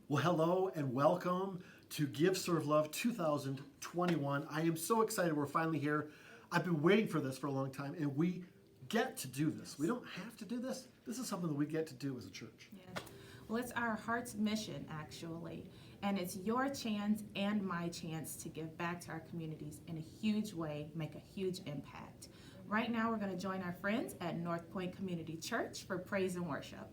Well, hello and welcome to Give, Serve, Love 2021. I am so excited we're finally here. I've been waiting for this for a long time, and we get to do this. We don't have to do this. This is something that we get to do as a church. Yes. Well, it's our heart's mission, actually, and it's your chance and my chance to give back to our communities in a huge way, make a huge impact. Right now, we're going to join our friends at North Point Community Church for praise and worship.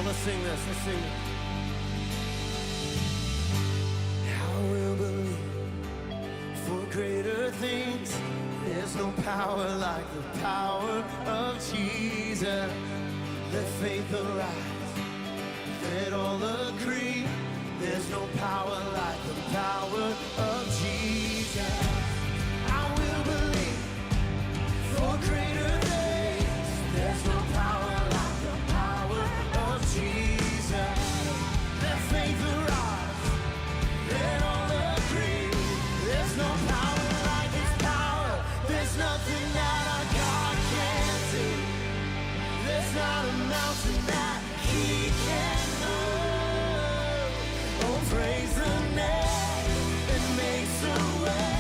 Let's sing this. I will believe for greater things. There's no power like the power of Jesus. Let faith arise, let all agree. There's no power like the power of Jesus. I will believe for greater things. There's no power like the power of Jesus. Let faith arise, let all agree. There's no power like His power. There's nothing that our God can't do. There's not a mountain that He can't move. Oh, praise the name that makes a way.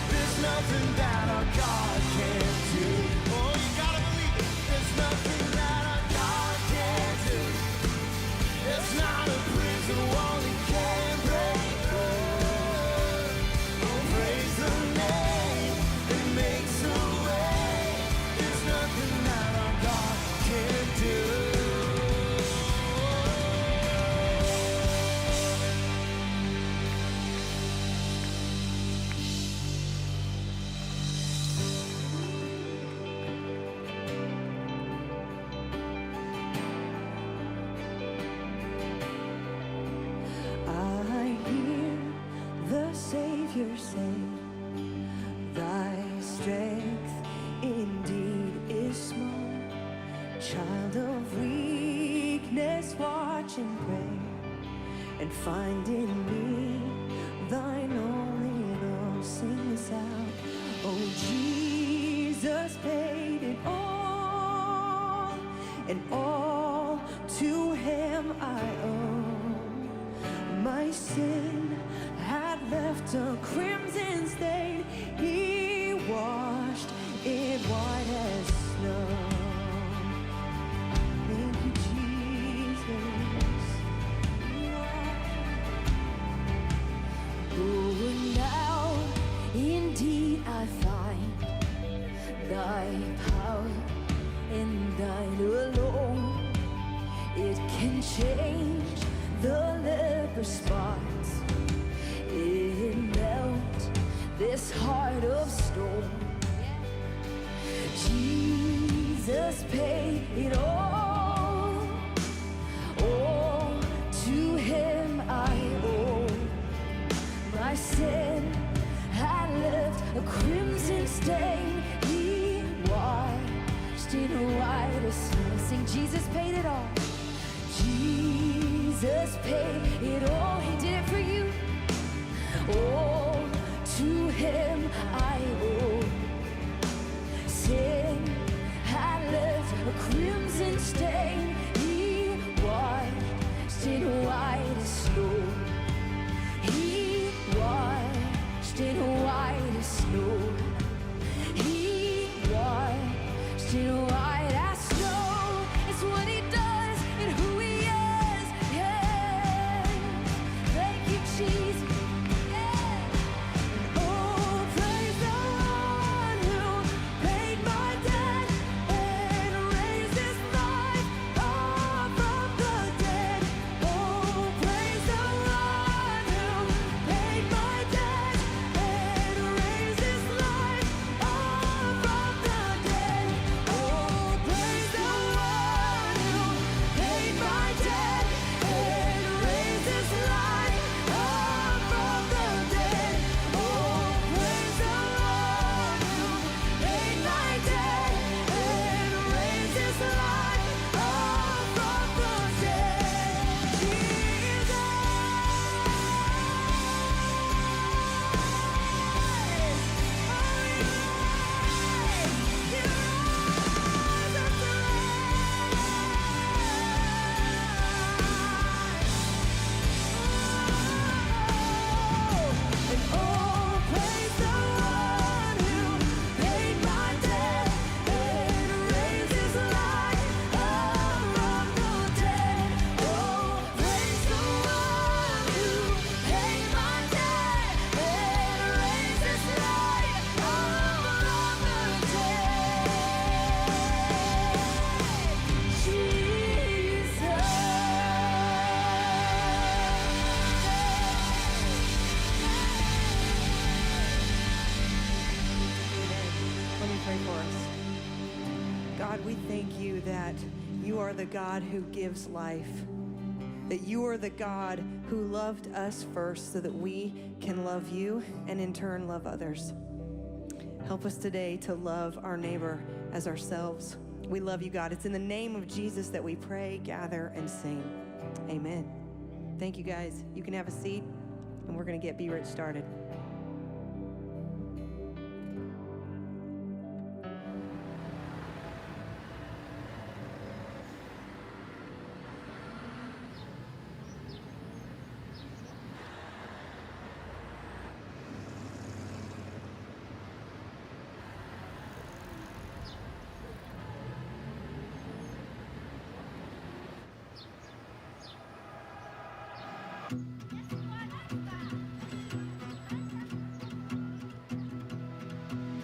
There's nothing that our God can't do. Oh, you gotta believe it. There's nothing that our God can't do. There's not a prison wall He can't break through. Oh, praise the name that makes a way. There's nothing that our God can't do. Savior say, thy strength indeed is small. Child of weakness, watch and pray, and find in me thine only love. Sing this out. Oh, Jesus paid it all, and all to Him I owe. My sin had left a crimson stain. He washed it white as snow. Thank you, Jesus. Oh, now indeed I find thy power and thine alone. It can change the leper spots. It melts this heart of stone. Jesus paid it all. Oh, to him I owe. My sin had left a crimson stain. He washed it white as snow. Sing, Jesus paid it all. Jesus paid it all. He did it for you. Oh, to him I owe. Sin had left a crimson stain. He washed it white as snow. He washed it white as snow. He washed it white as snow. It's what he does and who he is. Yeah. Thank you, Jesus. Yeah. Oh, praise the one who paid my debt and raised his life up from the dead. Oh, praise the one who paid my debt and raised his life up from the dead. Oh, praise the one who paid my debt and raised his life up from the dead. Oh, praise the one who paid my debt and raised his life up from the dead. Jesus. And oh, praise the one who paid my debt and raised his life up from the dead. Oh, praise the one who paid my debt and raised his life up from the dead. Let me pray for us. God, we thank you that you are the God who gives life, that you are the God who loved us first so that we can love you and in turn love others. Help us today to love our neighbor as ourselves. We love you, God. It's in the name of Jesus that we pray, gather, and sing. Amen. Thank you, guys. You can have a seat, and we're going to get Be Rich started.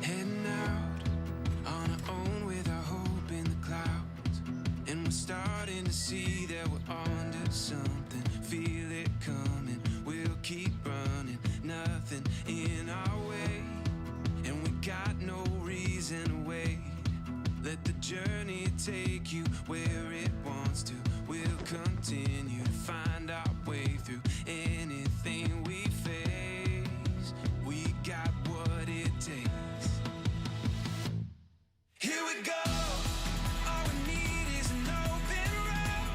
Heading out on our own with our hope in the clouds, and we're starting to see that we're onto something. Feel it coming, we'll keep running, nothing in our way, and we got no reason to wait. Let the journey take you where it wants to. We'll continue to find our way through anything we face. We got what it takes. Here we go. All we need is an open road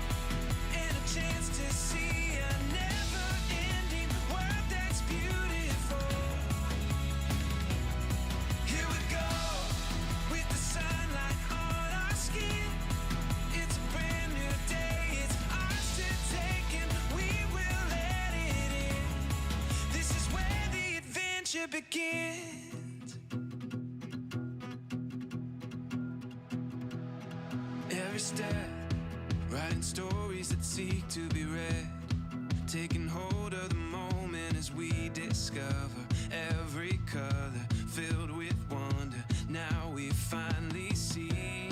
and a chance to see a never-ending world that's beautiful. Here we go, with the sunlight on our skin. It's a adventure begins. Every step, writing stories that seek to be read, taking hold of the moment as we discover every color filled with wonder. Now we finally see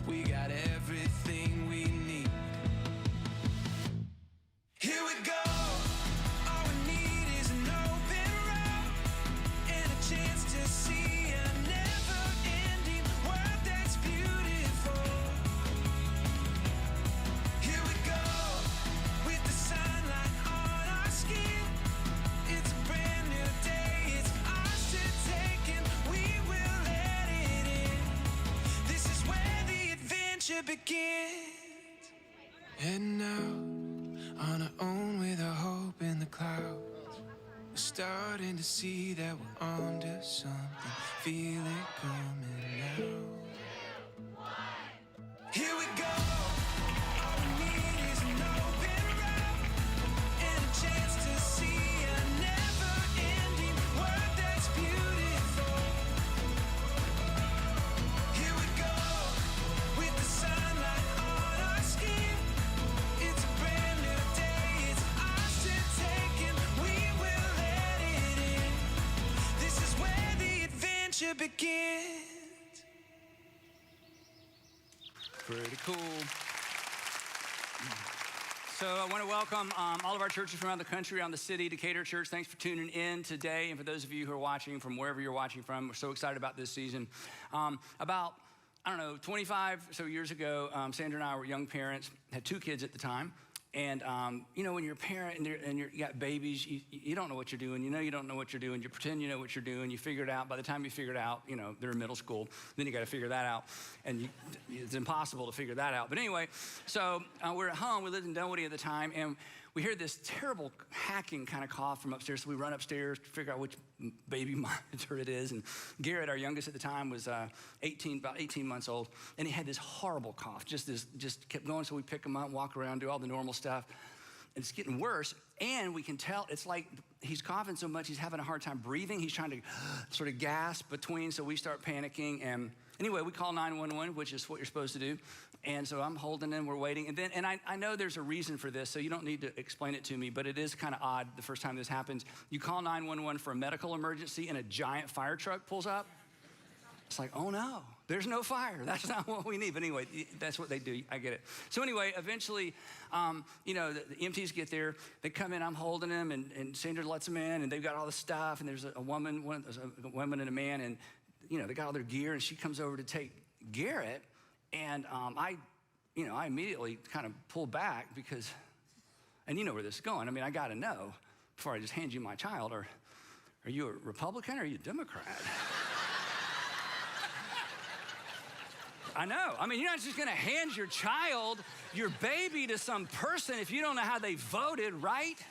we got everything we need. Here we go. All we need is an open road and a chance to see a never-ending world that's beautiful. Here we go, with the sunlight on our skin. It's a brand new day, it's ours to take, and we will let it in. This is where the adventure begins. Heading out on our own with our hope in the clouds. We're starting to see that we're onto something. Feel it coming now. Here we go. All we need is an open road and a chance to see a never-ending world that's beautiful. Here we go, with the sunlight on our skin. It's a brand new day, it's ours to take, and we will let it in. This is where the adventure begins. Pretty cool. So I want to welcome all of our churches from around the country, around the city, Decatur Church. Thanks for tuning in today. And for those of you who are watching from wherever you're watching from, we're so excited about this season. About, 25 so years ago, Sandra and I were young parents, had 2 kids at the time. And, when you're a parent and you got babies, you don't know what you're doing. You know you don't know what you're doing. You pretend you know what you're doing. You figure it out. By the time you figure it out, they're in middle school. Then you got to figure that out. And it's impossible to figure that out. But anyway, so we're at home. We lived in Dunwoody at the time. And we heard this terrible hacking kind of cough from upstairs. So we run upstairs to figure out which baby monitor it is. And Garrett, our youngest at the time, was about 18 months old. And he had this horrible cough, just kept going. So we pick him up, walk around, do all the normal stuff. And it's getting worse. And we can tell it's like he's coughing so much, he's having a hard time breathing. He's trying to sort of gasp between. So we start panicking. And anyway, we call 911, which is what you're supposed to do. And so I'm holding him, we're waiting. And I know there's a reason for this, so you don't need to explain it to me, but it is kind of odd the first time this happens. You call 911 for a medical emergency and a giant fire truck pulls up. It's like, oh no, there's no fire. That's not what we need. But anyway, that's what they do. I get it. So anyway, eventually, the EMTs get there. They come in, I'm holding him, and Sandra lets them in, and they've got all the stuff, and there's a woman and a man, and they got all their gear, and she comes over to take Garrett. And I immediately kind of pull back because, and you know where this is going. I mean, I got to know before I just hand you my child, are you a Republican or are you a Democrat? I know. I mean, you're not just going to hand your child, your baby, to some person if you don't know how they voted, right?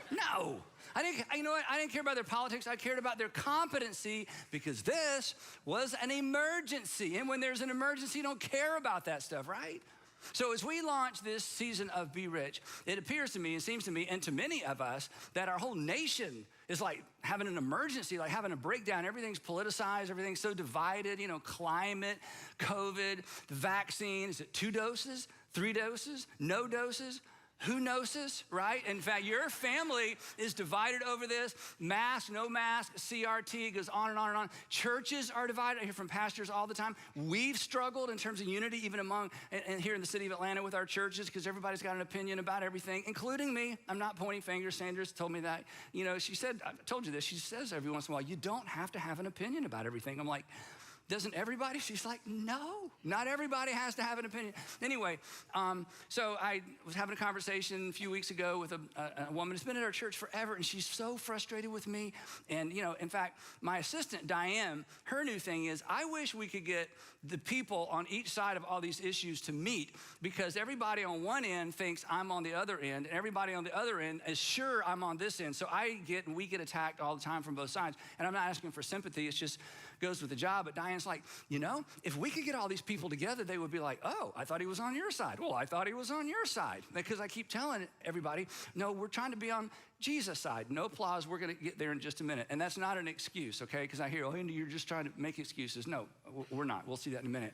No. I didn't care about their politics. I cared about their competency because this was an emergency. And when there's an emergency, you don't care about that stuff, right? So as we launch this season of Be Rich, it appears to me, it seems to me, and to many of us, that our whole nation is like having an emergency, like having a breakdown. Everything's politicized, everything's so divided, climate, COVID, the vaccine. Is it 2 doses, 3 doses, no doses? Who knows this, right? In fact, your family is divided over this. Mask, no mask, CRT, goes on and on and on. Churches are divided. I hear from pastors all the time. We've struggled in terms of unity, even among, and here in the city of Atlanta with our churches, because everybody's got an opinion about everything, including me. I'm not pointing fingers. Sanders told me that. She said, I told you this, she says every once in a while, you don't have to have an opinion about everything. I'm like, doesn't everybody? She's like, no, not everybody has to have an opinion. Anyway, so I was having a conversation a few weeks ago with a woman who's been at our church forever, and she's so frustrated with me. And, in fact, my assistant, Diane, her new thing is, I wish we could get the people on each side of all these issues to meet, because everybody on one end thinks I'm on the other end, and everybody on the other end is sure I'm on this end. So we get attacked all the time from both sides. And I'm not asking for sympathy. It just goes with the job. But Diane it's like, if we could get all these people together, they would be like, oh, I thought he was on your side. Well, I thought he was on your side. Because I keep telling everybody, no, we're trying to be on Jesus' side. No applause, we're gonna get there in just a minute. And that's not an excuse, okay? Because I hear, oh, Andy, you're just trying to make excuses. No, we're not. We'll see that in a minute.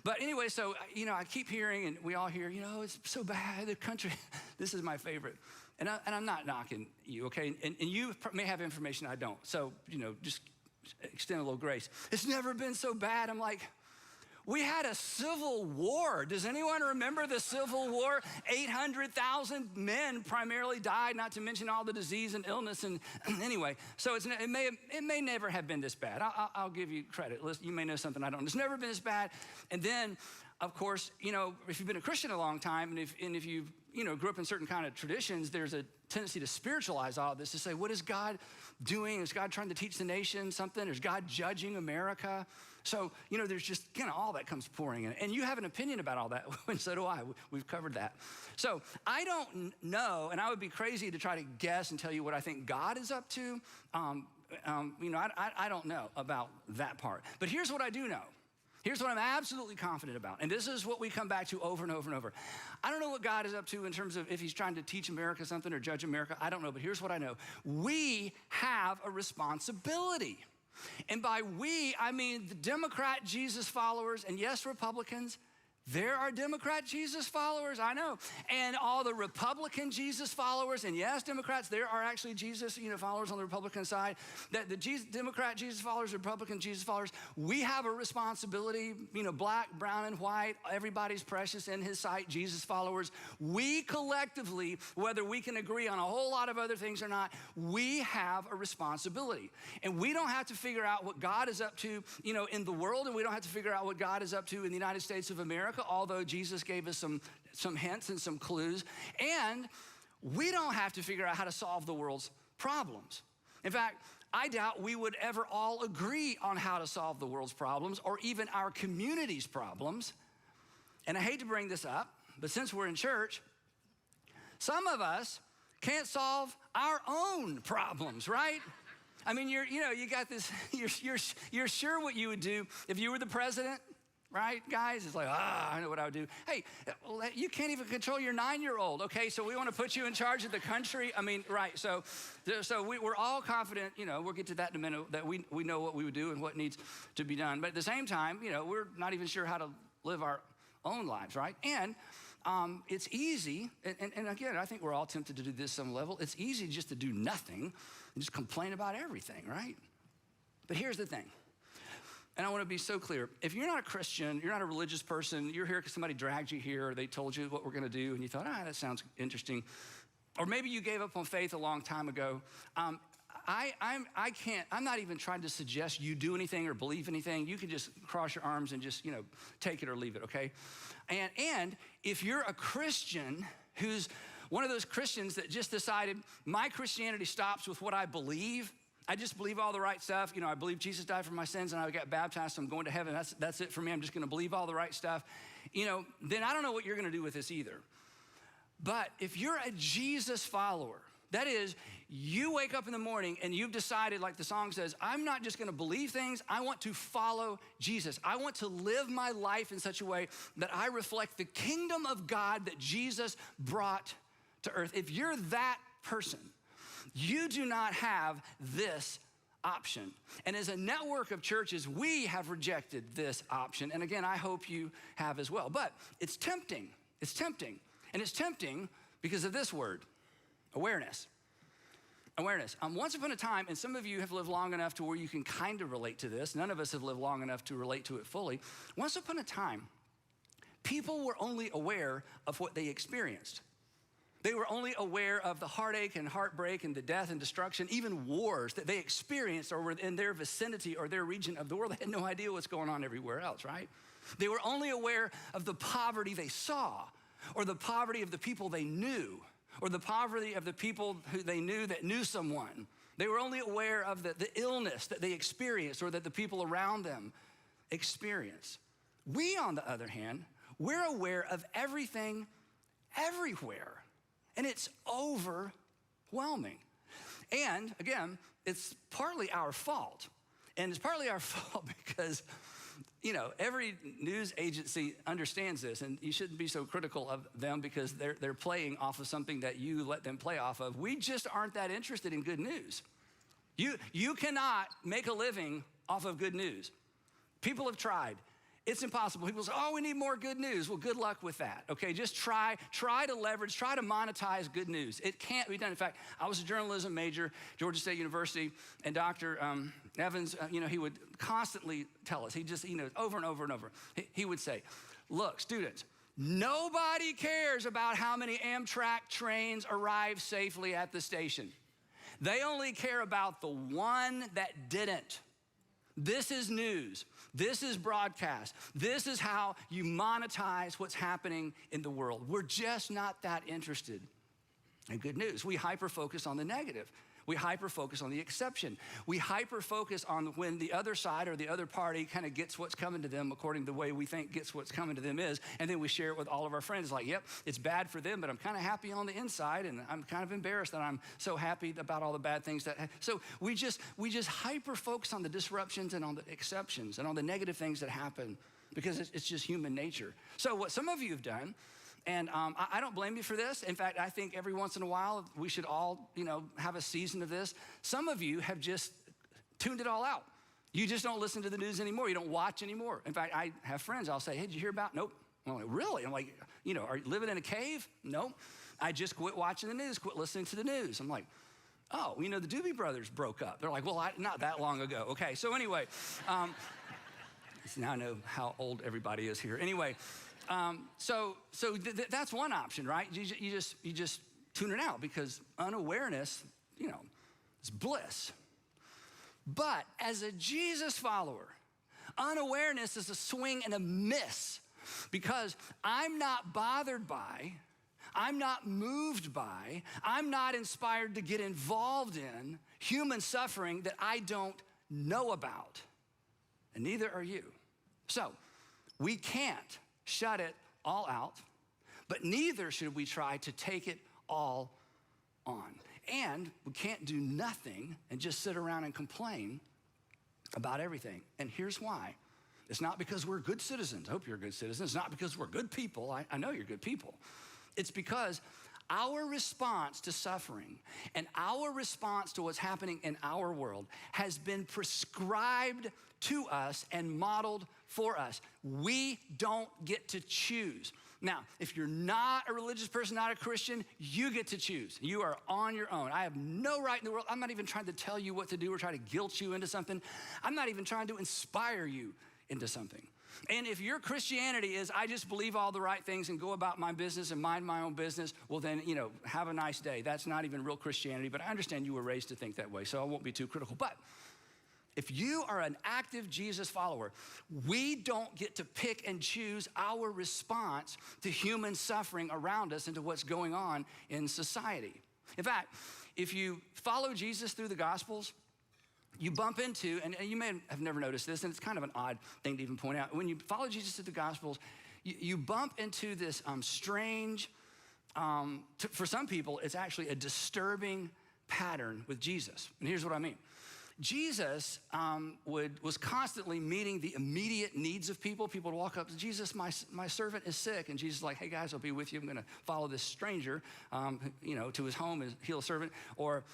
But anyway, so, I keep hearing, and we all hear, it's so bad, the country. This is my favorite. And I'm not knocking you, okay? And you may have information I don't. So, just extend a little grace. It's never been so bad. I'm like, we had a civil war. Does anyone remember the Civil War? 800,000 men primarily died, not to mention all the disease and illness. And anyway, so it may never have been this bad. I'll give you credit. Listen, you may know something I don't. It's never been this bad. And then, of course, if you've been a Christian a long time, and if you grew up in certain kind of traditions, there's a tendency to spiritualize all of this, to say, what is God doing? Is God trying to teach the nation something? Is God judging America? So, there's just kind of all that comes pouring in. And you have an opinion about all that, and so do I. We've covered that. So I don't know, and I would be crazy to try to guess and tell you what I think God is up to. I don't know about that part. But here's what I do know. Here's what I'm absolutely confident about. And this is what we come back to over and over and over. I don't know what God is up to in terms of if he's trying to teach America something or judge America. I don't know, but here's what I know. We have a responsibility. And by we, I mean the Democrat Jesus followers, and yes, Republicans. There are Democrat Jesus followers, I know. And all the Republican Jesus followers, and yes, Democrats, there are actually Jesus followers on the Republican side. That the Democrat Jesus followers, Republican Jesus followers, we have a responsibility, black, brown, and white, everybody's precious in his sight, Jesus followers. We collectively, whether we can agree on a whole lot of other things or not, we have a responsibility. And we don't have to figure out what God is up to, in the world, and we don't have to figure out what God is up to in the United States of America, although Jesus gave us some hints and some clues. And we don't have to figure out how to solve the world's problems. In fact, I doubt we would ever all agree on how to solve the world's problems or even our community's problems. And I hate to bring this up, but since we're in church, some of us can't solve our own problems, right? I mean, you got this, you're sure what you would do if you were the president. Right, guys? It's like, I know what I would do. Hey, you can't even control your 9-year-old, okay? So we want to put you in charge of the country? I mean, right, so we're all confident, we'll get to that in a minute, that we know what we would do and what needs to be done. But at the same time, we're not even sure how to live our own lives, right? And it's easy, and again, I think we're all tempted to do this some level. It's easy just to do nothing and just complain about everything, right? But here's the thing. And I want to be so clear. If you're not a Christian, you're not a religious person, you're here because somebody dragged you here, or they told you what we're going to do, and you thought, that sounds interesting. Or maybe you gave up on faith a long time ago. I'm not even trying to suggest you do anything or believe anything. You can just cross your arms and just, take it or leave it, okay? And if you're a Christian who's one of those Christians that just decided, my Christianity stops with what I believe, I just believe all the right stuff. I believe Jesus died for my sins and I got baptized, so I'm going to heaven. That's it for me. I'm just going to believe all the right stuff. Then I don't know what you're going to do with this either. But if you're a Jesus follower, that is, you wake up in the morning and you've decided, like the song says, I'm not just going to believe things. I want to follow Jesus. I want to live my life in such a way that I reflect the kingdom of God that Jesus brought to earth. If you're that person, you do not have this option. And as a network of churches, we have rejected this option. And again, I hope you have as well. But it's tempting. It's tempting. And it's tempting because of this word, awareness. Awareness. Once upon a time, and some of you have lived long enough to where you can kind of relate to this. None of us have lived long enough to relate to it fully. Once upon a time, people were only aware of what they experienced. They were only aware of the heartache and heartbreak and the death and destruction, even wars that they experienced or were in their vicinity or their region of the world. They had no idea what's going on everywhere else, right? They were only aware of the poverty they saw, or the poverty of the people they knew, or the poverty of the people who they knew that knew someone. They were only aware of the illness that they experienced or that the people around them experienced. We, on the other hand, we're aware of everything, everywhere. And it's overwhelming. And again, it's partly our fault. And it's partly our fault because, you know, every news agency understands this, and you shouldn't be so critical of them because they're playing off of something that you let them play off of. We just aren't that interested in good news. You cannot make a living off of good news. People have tried. It's impossible. People say, oh, we need more good news. Well, good luck with that, okay? Just try to leverage, try to monetize good news. It can't be done. In fact, I was a journalism major, Georgia State University, and Dr. Evans, you know, he would constantly tell us, over and over and over, he would say, look, students, nobody cares about how many Amtrak trains arrive safely at the station. They only care about the one that didn't. This is news. This is broadcast. This is how you monetize what's happening in the world. We're just not that interested in good news. We hyper-focus on the negative. We hyper-focus on the exception. We hyper-focus on when the other side or the other party kind of gets what's coming to them according to the way we think gets what's coming to them is, and then we share it with all of our friends. Like, yep, it's bad for them, but I'm kind of happy on the inside, and I'm kind of embarrassed that I'm so happy about all the bad things that. So we just hyper-focus on the disruptions and on the exceptions and on the negative things that happen because it's just human nature. So what some of you have done. And I don't blame you for this. In fact, I think every once in a while, we should all, you know, have a season of this. Some of you have just tuned it all out. You just don't listen to the news anymore. You don't watch anymore. In fact, I have friends, I'll say, hey, did you hear about? Nope. I'm like, really? I'm like, you know, are you living in a cave? Nope. I just quit watching the news, quit listening to the news. I'm like, oh, you know, the Doobie Brothers broke up. They're like, well, not that long ago. Okay, so anyway, now I know how old everybody is here. Anyway. So that's one option, right? You just tune it out because unawareness, you know, is bliss. But as a Jesus follower, unawareness is a swing and a miss because I'm not bothered by, I'm not moved by, I'm not inspired to get involved in human suffering that I don't know about. And neither are you. So we can't shut it all out, but neither should we try to take it all on. And we can't do nothing and just sit around and complain about everything. And here's why. It's not because we're good citizens. I hope you're a good citizen. It's not because we're good people. I know you're good people. It's because our response to suffering and our response to what's happening in our world has been prescribed to us and modeled for us. We don't get to choose. Now, if you're not a religious person, not a Christian, you get to choose. You are on your own. I have no right in the world. I'm not even trying to tell you what to do or try to guilt you into something. I'm not even trying to inspire you into something. And if your Christianity is, I just believe all the right things and go about my business and mind my own business, well then, you know, have a nice day. That's not even real Christianity, but I understand you were raised to think that way, so I won't be too critical. But if you are an active Jesus follower, we don't get to pick and choose our response to human suffering around us and to what's going on in society. In fact, if you follow Jesus through the Gospels, you bump into, and you may have never noticed this, and it's kind of an odd thing to even point out. When you follow Jesus through the Gospels, you bump into this strange, for some people, it's actually a disturbing pattern with Jesus. And here's what I mean. Jesus was constantly meeting the immediate needs of people. People would walk up to Jesus, my servant is sick. And Jesus is like, hey guys, I'll be with you. I'm gonna follow this stranger, to his home and heal a servant. Or,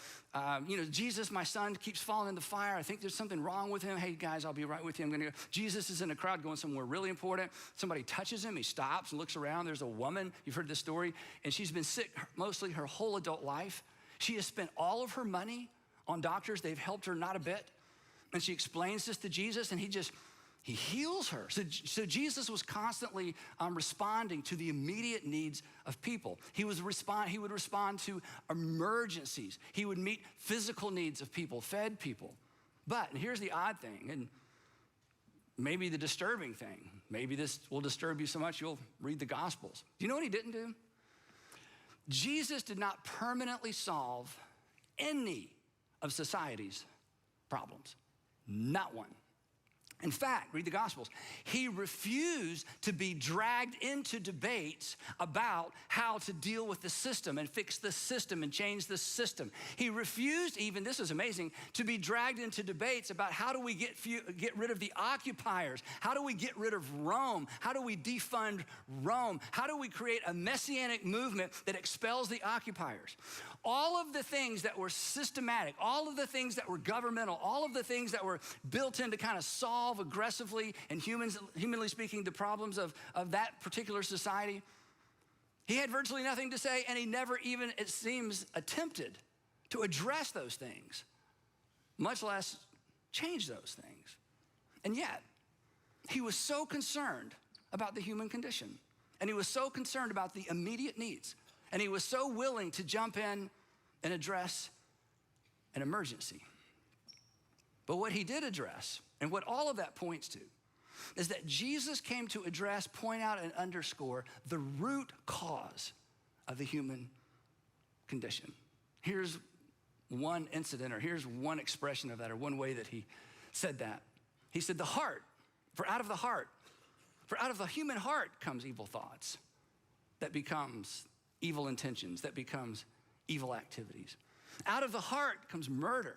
Jesus, my son keeps falling in the fire. I think there's something wrong with him. Hey guys, I'll be right with you. I'm gonna go. Jesus is in a crowd going somewhere really important. Somebody touches him, he stops and looks around. There's a woman, you've heard this story, and she's been sick mostly her whole adult life. She has spent all of her money on doctors. They've helped her not a bit. And she explains this to Jesus, and he heals her. So Jesus was constantly responding to the immediate needs of people. He would respond to emergencies. He would meet physical needs of people, fed people. But, and here's the odd thing, and maybe the disturbing thing, maybe this will disturb you so much you'll read the Gospels. Do you know what he didn't do? Jesus did not permanently solve any of society's problems. Not one. In fact, read the Gospels. He refused to be dragged into debates about how to deal with the system and fix the system and change the system. He refused even, this is amazing, to be dragged into debates about how do we get rid of the occupiers? How do we get rid of Rome? How do we defund Rome? How do we create a messianic movement that expels the occupiers? All of the things that were systematic, all of the things that were governmental, all of the things that were built in to kind of solve aggressively and humanly speaking the problems of that particular society, he had virtually nothing to say, and he never even, it seems, attempted to address those things, much less change those things. And yet, he was so concerned about the human condition, and he was so concerned about the immediate needs, and he was so willing to jump in and address an emergency. But what he did address, and what all of that points to, is that Jesus came to address, point out, and underscore the root cause of the human condition. Here's one incident, or here's one expression of that, or one way that he said that. He said, the heart, for out of the human heart comes evil thoughts, that becomes evil intentions, that becomes evil activities. Out of the heart comes murder,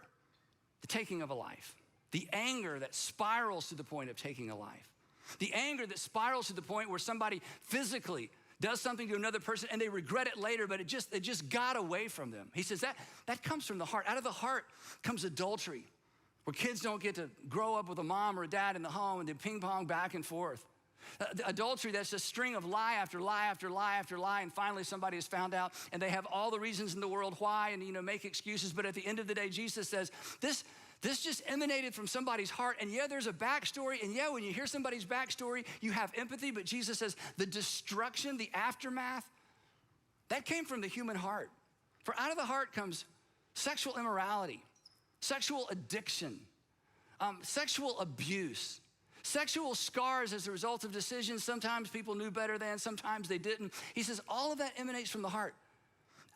the taking of a life, the anger that spirals to the point of taking a life, the anger that spirals to the point where somebody physically does something to another person and they regret it later, but it just got away from them. He says that comes from the heart. Out of the heart comes adultery, where kids don't get to grow up with a mom or a dad in the home and they ping pong back and forth. Adultery, that's a string of lie after lie after lie after lie, and finally somebody has found out and they have all the reasons in the world why and make excuses, but at the end of the day, Jesus says, this just emanated from somebody's heart, and yeah, there's a backstory, and yeah, when you hear somebody's backstory, you have empathy, but Jesus says the destruction, the aftermath, that came from the human heart. For out of the heart comes sexual immorality, sexual addiction, sexual abuse, sexual scars as a result of decisions. Sometimes people knew better than, sometimes they didn't. He says all of that emanates from the heart.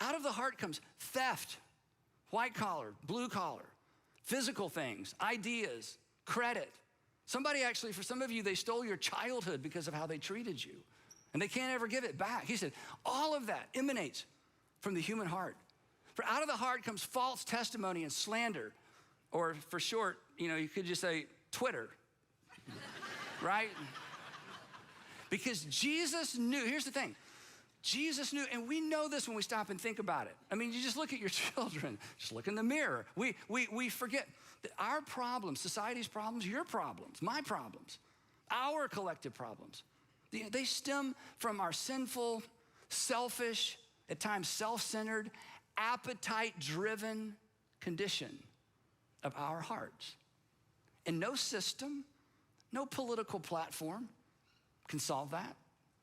Out of the heart comes theft, white collar, blue collar, physical things, ideas, credit. Somebody actually, for some of you, they stole your childhood because of how they treated you, and they can't ever give it back. He said all of that emanates from the human heart. For out of the heart comes false testimony and slander, or for short, you could just say Twitter. Right? Because Jesus knew, here's the thing, Jesus knew, and we know this when we stop and think about it. I mean, you just look at your children, just look in the mirror. We forget that our problems, society's problems, your problems, my problems, our collective problems, they stem from our sinful, selfish, at times self-centered, appetite-driven condition of our hearts. And no system, no political platform can solve that.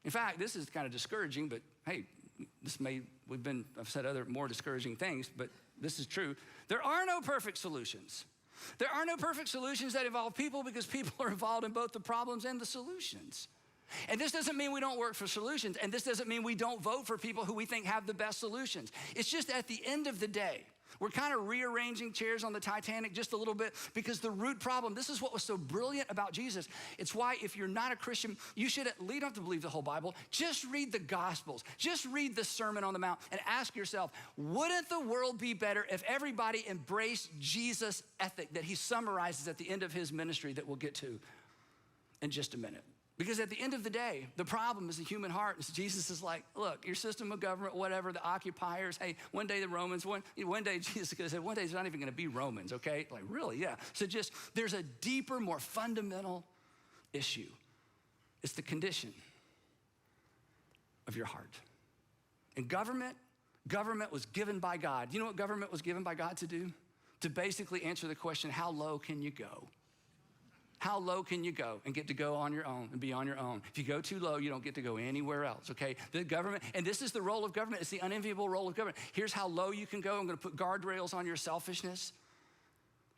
In fact, this is kind of discouraging, but hey, I've said other more discouraging things, but this is true. There are no perfect solutions. There are no perfect solutions that involve people, because people are involved in both the problems and the solutions. And this doesn't mean we don't work for solutions, and this doesn't mean we don't vote for people who we think have the best solutions. It's just at the end of the day, we're kind of rearranging chairs on the Titanic just a little bit, because the root problem, this is what was so brilliant about Jesus. It's why if you're not a Christian, you don't have to believe the whole Bible. Just read the Gospels. Just read the Sermon on the Mount and ask yourself, wouldn't the world be better if everybody embraced Jesus' ethic that he summarizes at the end of his ministry that we'll get to in just a minute? Because at the end of the day, the problem is the human heart. And so Jesus is like, look, your system of government, whatever, the occupiers, hey, one day the Romans, one day Jesus said, one day it's not even gonna be Romans, okay? Like, really, yeah. So there's a deeper, more fundamental issue. It's the condition of your heart. And government was given by God. You know what government was given by God to do? To basically answer the question, how low can you go? How low can you go and get to go on your own and be on your own? If you go too low, you don't get to go anywhere else, okay? The government, and this is the role of government. It's the unenviable role of government. Here's how low you can go. I'm gonna put guardrails on your selfishness.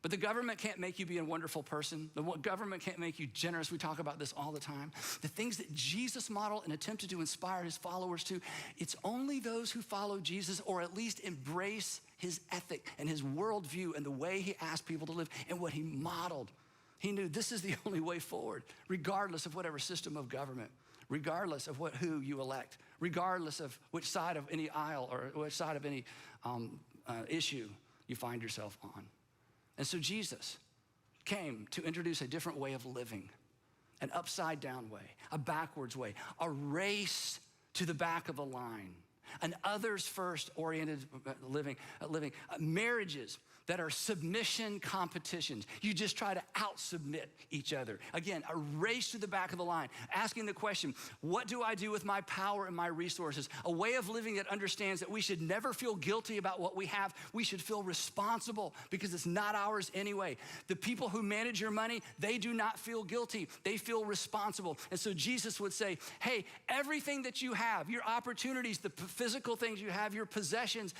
But the government can't make you be a wonderful person. The government can't make you generous. We talk about this all the time. The things that Jesus modeled and attempted to inspire his followers to, it's only those who follow Jesus, or at least embrace his ethic and his worldview and the way he asked people to live and what he modeled. He knew this is the only way forward, regardless of whatever system of government, regardless of who you elect, regardless of which side of any aisle or which side of any issue you find yourself on. And so Jesus came to introduce a different way of living, an upside down way, a backwards way, a race to the back of a line, an others first oriented living, marriages that are submission competitions. You just try to out-submit each other. Again, a race to the back of the line, asking the question, what do I do with my power and my resources? A way of living that understands that we should never feel guilty about what we have. We should feel responsible because it's not ours anyway. The people who manage your money, they do not feel guilty. They feel responsible. And so Jesus would say, hey, everything that you have, your opportunities, the physical things you have, your possessions,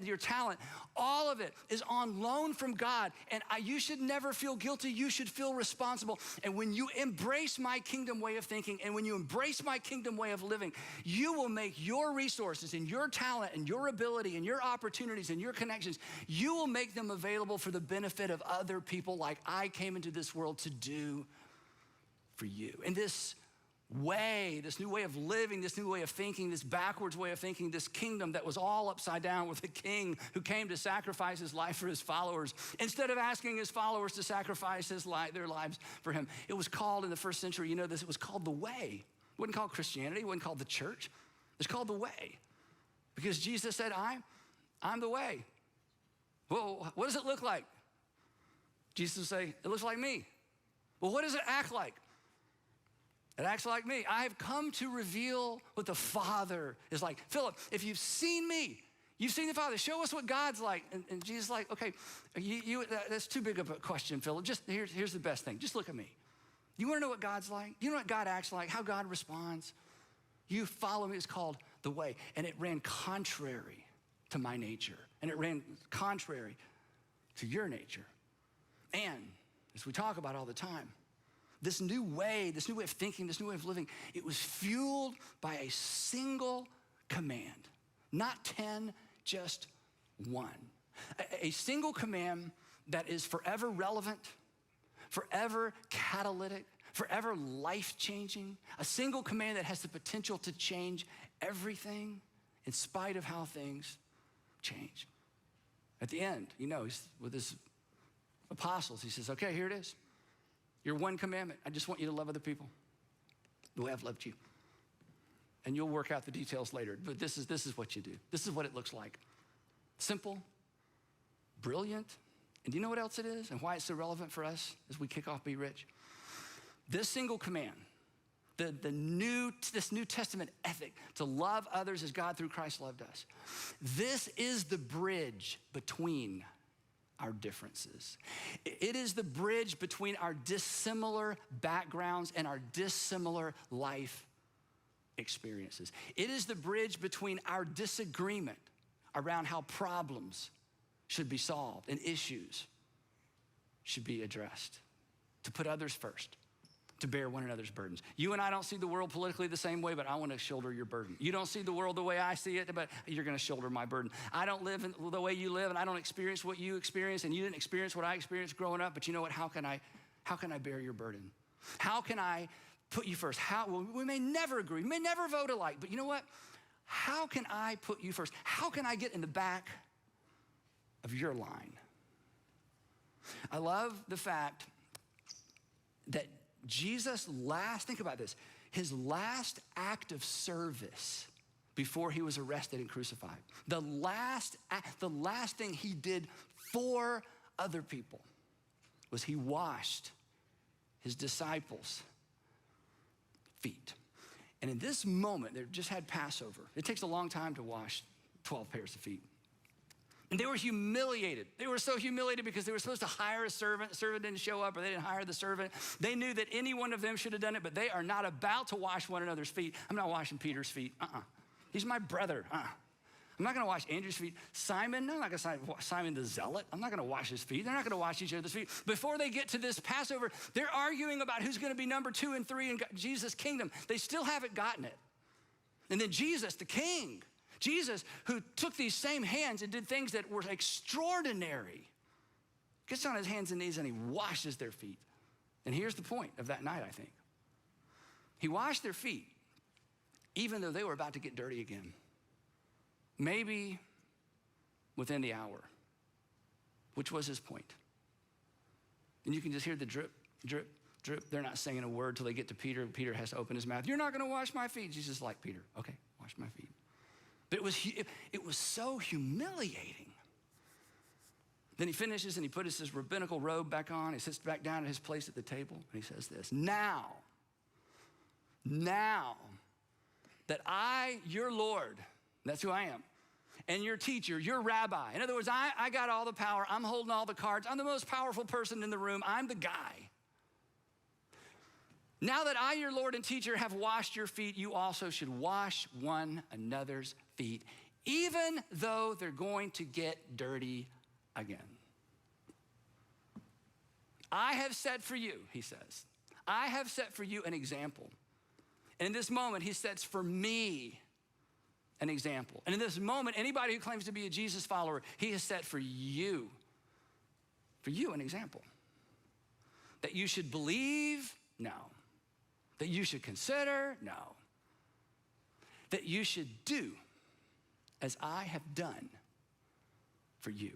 your talent, all of it is on loan from God, and you should never feel guilty. You should feel responsible. And when you embrace my kingdom way of thinking, and when you embrace my kingdom way of living, you will make your resources and your talent and your ability and your opportunities and your connections, you will make them available for the benefit of other people like I came into this world to do for you. And this way, this new way of living, this new way of thinking, this backwards way of thinking, this kingdom that was all upside down with a king who came to sacrifice his life for his followers, instead of asking his followers to sacrifice their lives for him. It was called in the first century, you know this, it was called the way. It wasn't called Christianity, it wasn't called the church. It's called the way. Because Jesus said, I'm the way. Well, what does it look like? Jesus would say, it looks like me. Well, what does it act like? It acts like me. I have come to reveal what the Father is like. Philip, if you've seen me, you've seen the Father. Show us what God's like. And Jesus is like, okay, that's too big of a question, Philip. Just here's the best thing. Just look at me. You want to know what God's like? You know what God acts like, how God responds? You follow me. It's called the way. And it ran contrary to my nature. And it ran contrary to your nature. And as we talk about all the time, this new way of thinking, this new way of living, it was fueled by a single command. Not 10, just one. A single command that is forever relevant, forever catalytic, forever life-changing. A single command that has the potential to change everything in spite of how things change. At the end, he's with his apostles, he says, okay, here it is. Your one commandment, I just want you to love other people the way I've loved you. And you'll work out the details later, but this is what you do. This is what it looks like. Simple, brilliant, and do you know what else it is and why it's so relevant for us as we kick off Be Rich? This single command, this New Testament ethic to love others as God through Christ loved us. This is the bridge between our differences. It is the bridge between our dissimilar backgrounds and our dissimilar life experiences. It is the bridge between our disagreement around how problems should be solved and issues should be addressed. To put others first, to bear one another's burdens. You and I don't see the world politically the same way, but I want to shoulder your burden. You don't see the world the way I see it, but you're going to shoulder my burden. I don't live the way you live, and I don't experience what you experience, and you didn't experience what I experienced growing up, but you know what? How can I bear your burden? How can I put you first? We may never agree, we may never vote alike, but you know what? How can I put you first? How can I get in the back of your line? I love the fact that Jesus' think about this, his last act of service before he was arrested and crucified, the last thing he did for other people was he washed his disciples' feet. And in this moment, they just had Passover. It takes a long time to wash 12 pairs of feet. And they were humiliated. They were so humiliated because they were supposed to hire a servant. The servant didn't show up, or they didn't hire the servant. They knew that any one of them should have done it, but they are not about to wash one another's feet. I'm not washing Peter's feet. He's my brother. I'm not going to wash Andrew's feet. Simon, no, I'm not going to Simon the Zealot. I'm not going to wash his feet. They're not going to wash each other's feet. Before they get to this Passover, they're arguing about who's going to be number 2 and 3 in Jesus' kingdom. They still haven't gotten it. And then Jesus, the king, Jesus, who took these same hands and did things that were extraordinary, gets on his hands and knees and he washes their feet. And here's the point of that night, I think. He washed their feet, even though they were about to get dirty again. Maybe within the hour, which was his point. And you can just hear the drip, drip, drip. They're not saying a word till they get to Peter. Peter has to open his mouth. You're not going to wash my feet. Jesus is like, Peter, okay, wash my feet. But it was so humiliating. Then he finishes and he puts his rabbinical robe back on. He sits back down at his place at the table and he says this, now that I, your Lord, that's who I am, and your teacher, your rabbi. In other words, I got all the power. I'm holding all the cards. I'm the most powerful person in the room. I'm the guy. Now that I, your Lord and teacher, have washed your feet, you also should wash one another's feet, even though they're going to get dirty again. I have set for you, he says, I have set for you an example. And in this moment, he sets for me an example. And in this moment, anybody who claims to be a Jesus follower, he has set for you an example. That you should believe? No. That you should consider? No. That you should do as I have done for you.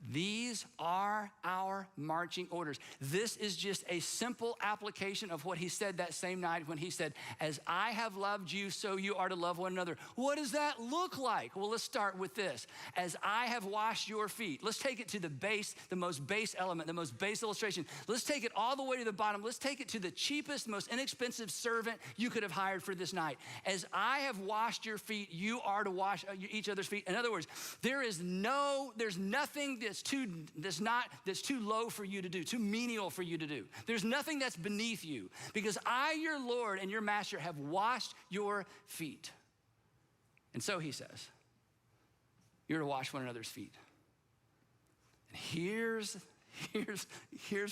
These are our marching orders. This is just a simple application of what he said that same night when he said, as I have loved you, so you are to love one another. What does that look like? Well, let's start with this. As I have washed your feet. Let's take it to the base, the most base element, the most base illustration. Let's take it all the way to the bottom. Let's take it to the cheapest, most inexpensive servant you could have hired for this night. As I have washed your feet, you are to wash each other's feet. In other words, there's nothing that's too low for you to do, too menial for you to do. There's nothing that's beneath you because I, your Lord and your master, have washed your feet. And so he says, you're to wash one another's feet. And here's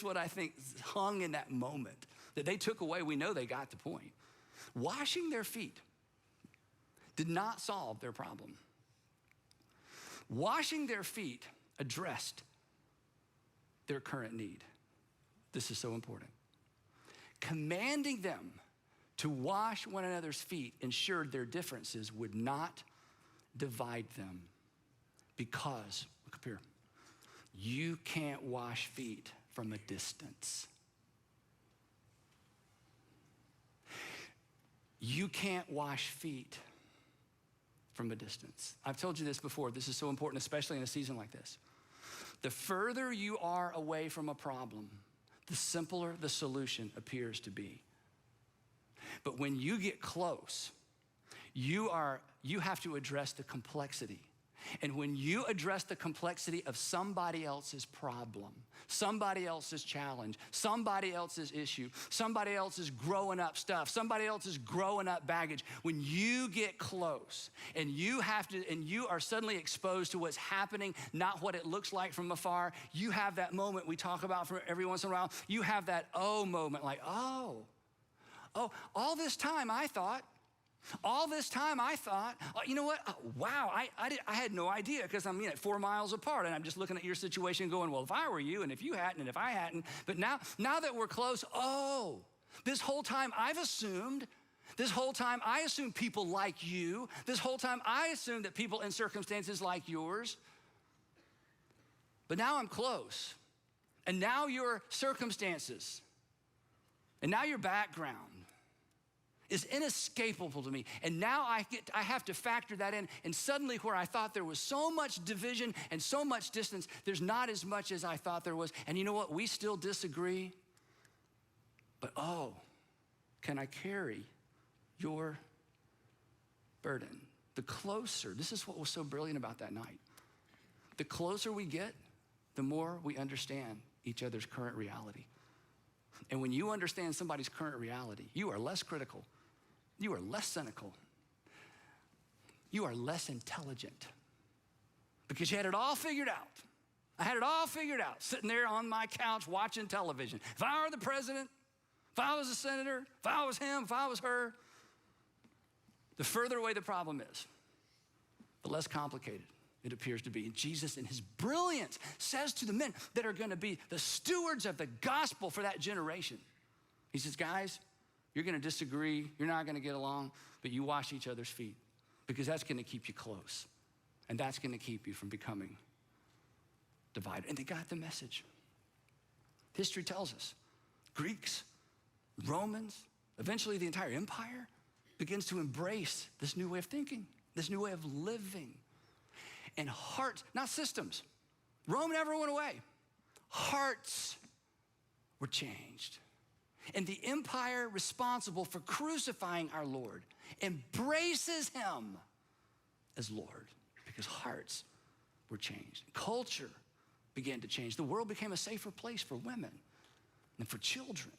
what I think hung in that moment that they took away. We know they got the point. Washing their feet did not solve their problem. Washing their feet addressed their current need. This is so important. Commanding them to wash one another's feet ensured their differences would not divide them because, look up here, you can't wash feet from a distance. You can't wash feet from a distance. I've told you this before. This is so important, especially in a season like this. The further you are away from a problem, the simpler the solution appears to be. But when you get close, you have to address the complexity. And when you address the complexity of somebody else's problem, somebody else's challenge, somebody else's issue, somebody else's growing up stuff, somebody else's growing up baggage, when you get close and you are suddenly exposed to what's happening, not what it looks like from afar, you have that moment we talk about for every once in a while. You have that oh moment, like, oh, all this time I thought, you know what? Wow, I had no idea because I'm 4 miles apart and I'm just looking at your situation going, well, if I were you and if you hadn't and if I hadn't, but now that we're close, this whole time I assumed people like you. This whole time I assumed that people in circumstances like yours. But now I'm close. And now your circumstances and now your background is inescapable to me. And now I have to factor that in. And suddenly where I thought there was so much division and so much distance, there's not as much as I thought there was. And you know what? We still disagree. But can I carry your burden? The closer, this is what was so brilliant about that night. The closer we get, the more we understand each other's current reality. And when you understand somebody's current reality, you are less critical. You are less cynical. You are less intelligent because you had it all figured out. I had it all figured out, sitting there on my couch watching television. If I were the president, if I was a senator, if I was him, if I was her, the further away the problem is, the less complicated it appears to be. And Jesus, in his brilliance, says to the men that are going to be the stewards of the gospel for that generation, he says, guys, you're going to disagree. You're not going to get along, but you wash each other's feet because that's going to keep you close. And that's going to keep you from becoming divided. And they got the message. History tells us Greeks, Romans, eventually the entire empire begins to embrace this new way of thinking, this new way of living. And hearts, not systems. Rome never went away. Hearts were changed. And the empire responsible for crucifying our Lord embraces him as Lord because hearts were changed. Culture began to change. The world became a safer place for women and for children,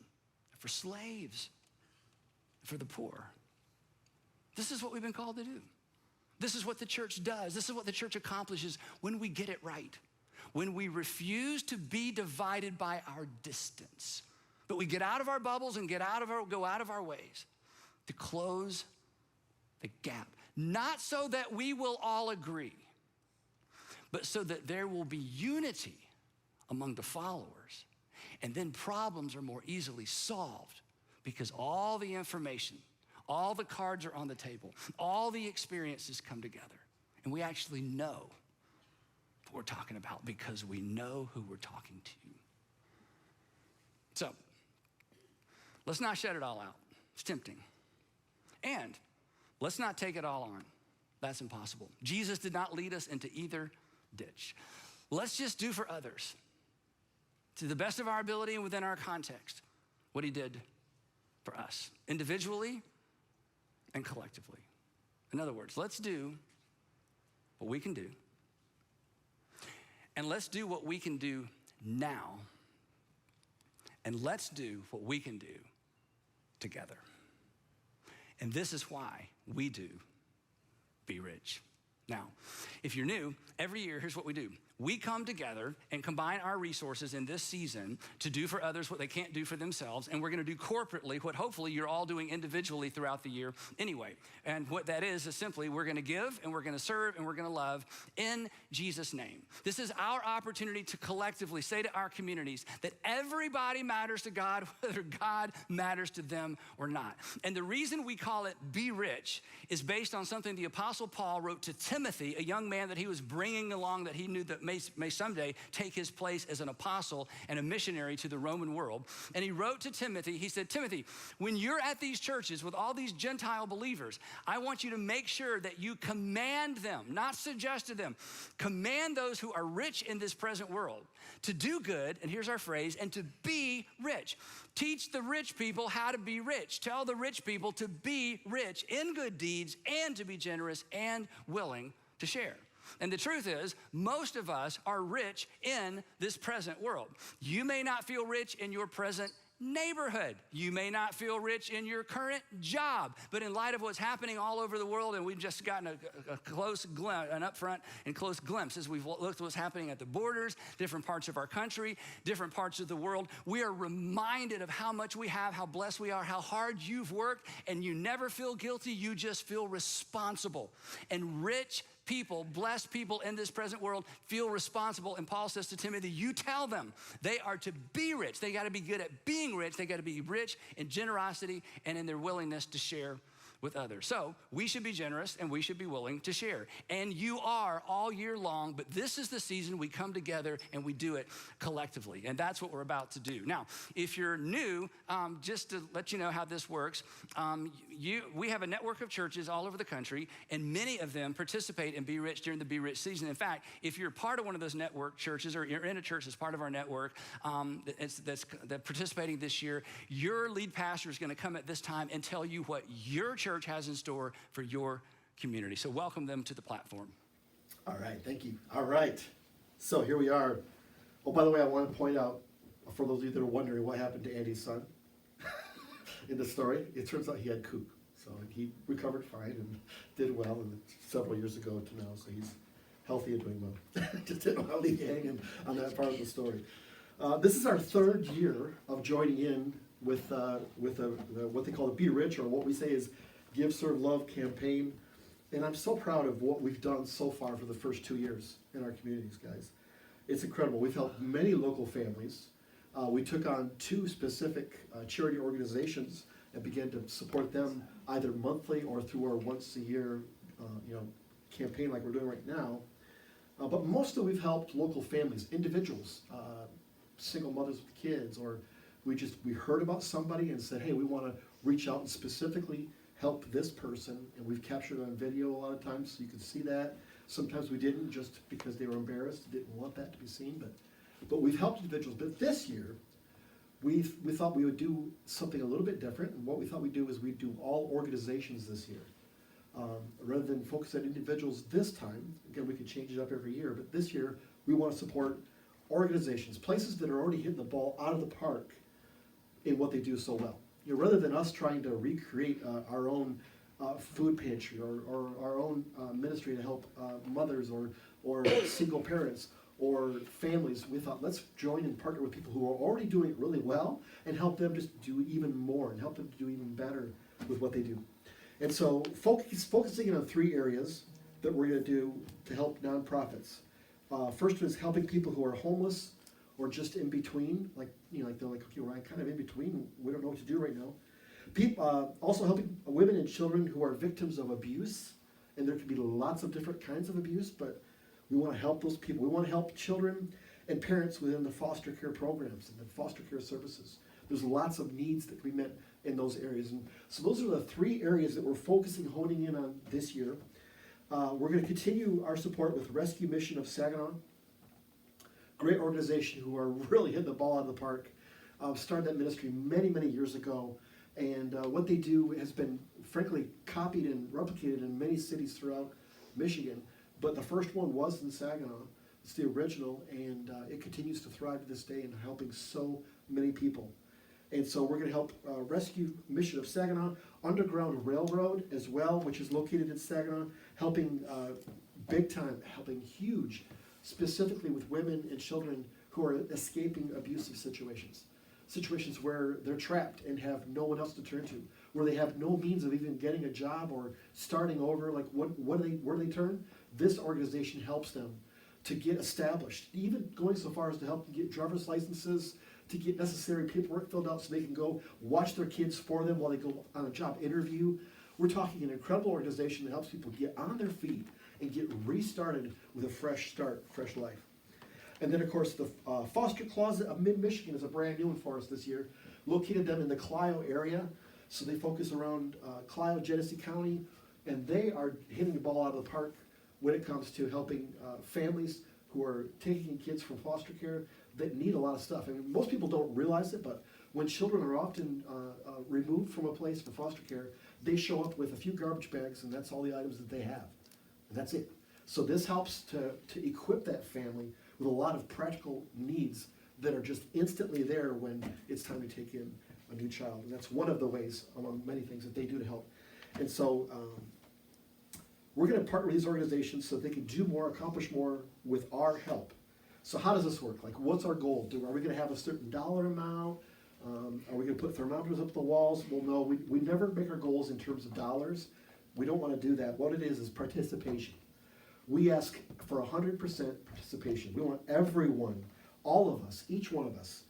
and for slaves, and for the poor. This is what we've been called to do. This is what the church does. This is what the church accomplishes when we get it right. When we refuse to be divided by our distance, but we get out of our bubbles and go out of our ways to close the gap. Not so that we will all agree, but so that there will be unity among the followers. And then problems are more easily solved because all the information, all the cards are on the table, all the experiences come together. And we actually know what we're talking about because we know who we're talking to. So, let's not shut it all out. It's tempting. And let's not take it all on. That's impossible. Jesus did not lead us into either ditch. Let's just do for others, to the best of our ability and within our context, what he did for us, individually and collectively. In other words, let's do what we can do, and let's do what we can do now, and let's do what we can do together. And this is why we do Be Rich. Now, if you're new, every year, here's what we do. We come together and combine our resources in this season to do for others what they can't do for themselves, and we're gonna do corporately what hopefully you're all doing individually throughout the year anyway. And what that is simply we're gonna give, and we're gonna serve, and we're gonna love in Jesus' name. This is our opportunity to collectively say to our communities that everybody matters to God, whether God matters to them or not. And the reason we call it Be Rich is based on something the Apostle Paul wrote to Timothy, a young man that he was bringing along that he knew that may someday take his place as an apostle and a missionary to the Roman world. And he wrote to Timothy, he said, Timothy, when you're at these churches with all these Gentile believers, I want you to make sure that you command them, not suggest to them, command those who are rich in this present world to do good, and here's our phrase, and to be rich. Teach the rich people how to be rich. Tell the rich people to be rich in good deeds and to be generous and willing to share. And the truth is, most of us are rich in this present world. You may not feel rich in your present neighborhood. You may not feel rich in your current job, but in light of what's happening all over the world, and we've just gotten a close glimpse, an upfront and close glimpse as we've looked at what's happening at the borders, different parts of our country, different parts of the world, we are reminded of how much we have, how blessed we are, how hard you've worked, and you never feel guilty, you just feel responsible. And rich people, blessed people in this present world feel responsible. And Paul says to Timothy, you tell them they are to be rich. They got to be good at being rich. They got to be rich in generosity and in their willingness to share with others. So we should be generous and we should be willing to share. And you are all year long, but this is the season we come together and we do it collectively. And that's what we're about to do. Now, if you're new, just to let you know how this works, we have a network of churches all over the country, and many of them participate in Be Rich during the Be Rich season. In fact, if you're part of one of those network churches or you're in a church that's part of our network that's participating this year, your lead pastor is going to come at this time and tell you what your church has in store for your community. So welcome them to the platform. All right, thank you. All right, so here we are. Oh, by the way, I want to point out, for those of you that are wondering what happened to Andy's son in the story, it turns out he had croup. So he recovered fine and did well several years ago to now, so he's healthy and doing well. Just didn't want to leave you hanging on that part of the story. This is our third year of joining in with what they call the Be Rich, or what we say is Give, Serve, Love campaign. And I'm so proud of what we've done so far for the first 2 years in our communities, guys. It's incredible. We've helped many local families. We took on 2 specific charity organizations and began to support them either monthly or through our once a year campaign like we're doing right now. But mostly we've helped local families, individuals, single mothers with kids, or we heard about somebody and said, hey, we want to reach out and specifically help this person, and we've captured it on video a lot of times so you can see that. Sometimes we didn't, just because they were embarrassed, didn't want that to be seen, but we've helped individuals. But this year, we thought we would do something a little bit different, and what we thought we'd do is we'd do all organizations this year. Rather than focus on individuals this time, again, we could change it up every year, but this year, we want to support organizations, places that are already hitting the ball out of the park in what they do so well. Rather than us trying to recreate our own food pantry or our own ministry to help mothers or single parents or families, we thought, let's join and partner with people who are already doing it really well and help them just do even more and help them to do even better with what they do. And so focusing on 3 areas that we're going to do to help nonprofits. First is helping people who are homeless or just in between, like they're like, okay, we're kind of in between, we don't know what to do right now. Also helping women and children who are victims of abuse, and there can be lots of different kinds of abuse, but we want to help those people. We want to help children and parents within the foster care programs and the foster care services. There's lots of needs that can be met in those areas. And so those are the 3 areas that we're honing in on this year. We're going to continue our support with Rescue Mission of Saginaw. Great organization who are really hitting the ball out of the park. Started that ministry many, many years ago. And what they do has been, frankly, copied and replicated in many cities throughout Michigan. But the first one was in Saginaw. It's the original, and it continues to thrive to this day in helping so many people. And so we're going to help Rescue Mission of Saginaw, Underground Railroad as well, which is located in Saginaw, helping big time, helping huge, specifically with women and children who are escaping abusive situations. Situations where they're trapped and have no one else to turn to, where they have no means of even getting a job or starting over. Like where do they turn? This organization helps them to get established, even going so far as to help them get driver's licenses, to get necessary paperwork filled out so they can go watch their kids for them while they go on a job interview. We're talking an incredible organization that helps people get on their feet and get restarted with a fresh start, fresh life. And then, of course, the Foster Closet of Mid-Michigan is a brand new one for us this year. Located them in the Clio area, so they focus around Clio, Genesee County, and they are hitting the ball out of the park when it comes to helping families who are taking kids from foster care that need a lot of stuff. I mean, most people don't realize it, but when children are often removed from a place for foster care, they show up with a few garbage bags, and that's all the items that they have, and that's it. So this helps to equip that family with a lot of practical needs that are just instantly there when it's time to take in a new child. And that's one of the ways, among many things, that they do to help. And so we're going to partner with these organizations so they can do more, accomplish more with our help. So how does this work? Like, what's our goal? Are we going to have a certain dollar amount? Are we going to put thermometers up the walls? Well, no, we never make our goals in terms of dollars. We don't want to do that. What it is participation. We ask for 100% participation. We want everyone, all of us, each one of us,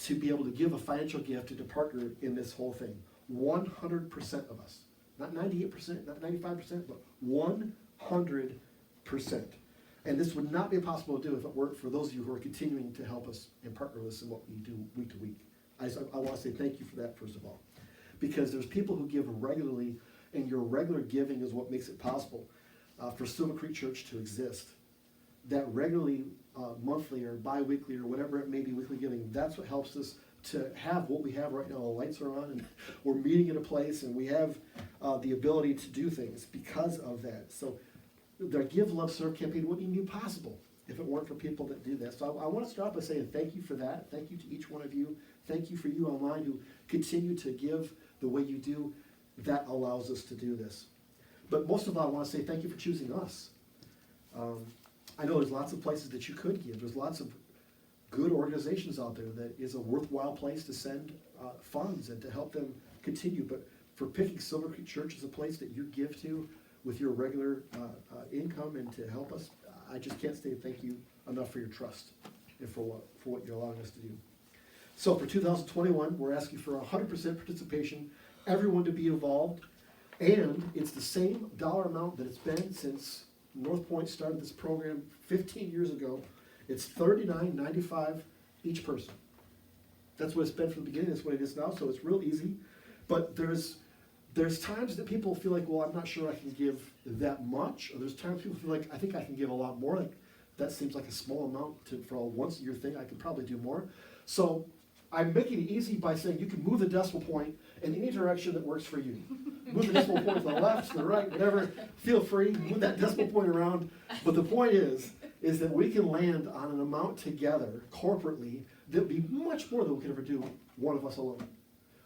to be able to give a financial gift and to partner in this whole thing. 100% of us. Not 98%, not 95%, but 100%. And this would not be possible to do if it weren't for those of you who are continuing to help us and partner with us in what we do week to week. I want to say thank you for that, first of all. Because there's people who give regularly, and your regular giving is what makes it possible for Silver Creek Church to exist. That regularly, monthly or bi-weekly or whatever it may be, weekly giving, that's what helps us to have what we have right now. The lights are on, and we're meeting in a place, and we have the ability to do things because of that. So the Give, Love, Serve campaign wouldn't even be possible if it weren't for people that do that. So I want to start by saying thank you for that. Thank you to each one of you. Thank you for you online who continue to give the way you do. That allows us to do this. But most of all, I want to say thank you for choosing us. I know there's lots of places that you could give. There's lots of good organizations out there that is a worthwhile place to send funds and to help them continue. But for picking Silver Creek Church as a place that you give to, with your regular income and to help us. I just can't say thank you enough for your trust and for what you're allowing us to do. So for 2021, we're asking for 100% participation, everyone to be involved, and it's the same dollar amount that it's been since North Point started this program 15 years ago. It's $39.95 each person. That's what it's been from the beginning. That's what it is now. So it's real easy. But there's times that people feel like, well, I'm not sure I can give that much. Or there's times people feel like, I think I can give a lot more. Like that seems like a small amount for a once a year thing. I could probably do more. So I'm making it easy by saying you can move the decimal point in any direction that works for you. Move the decimal point to the left, to the right, whatever. Feel free, move that decimal point around. But the point is that we can land on an amount together, corporately, that would be much more than we could ever do, one of us alone.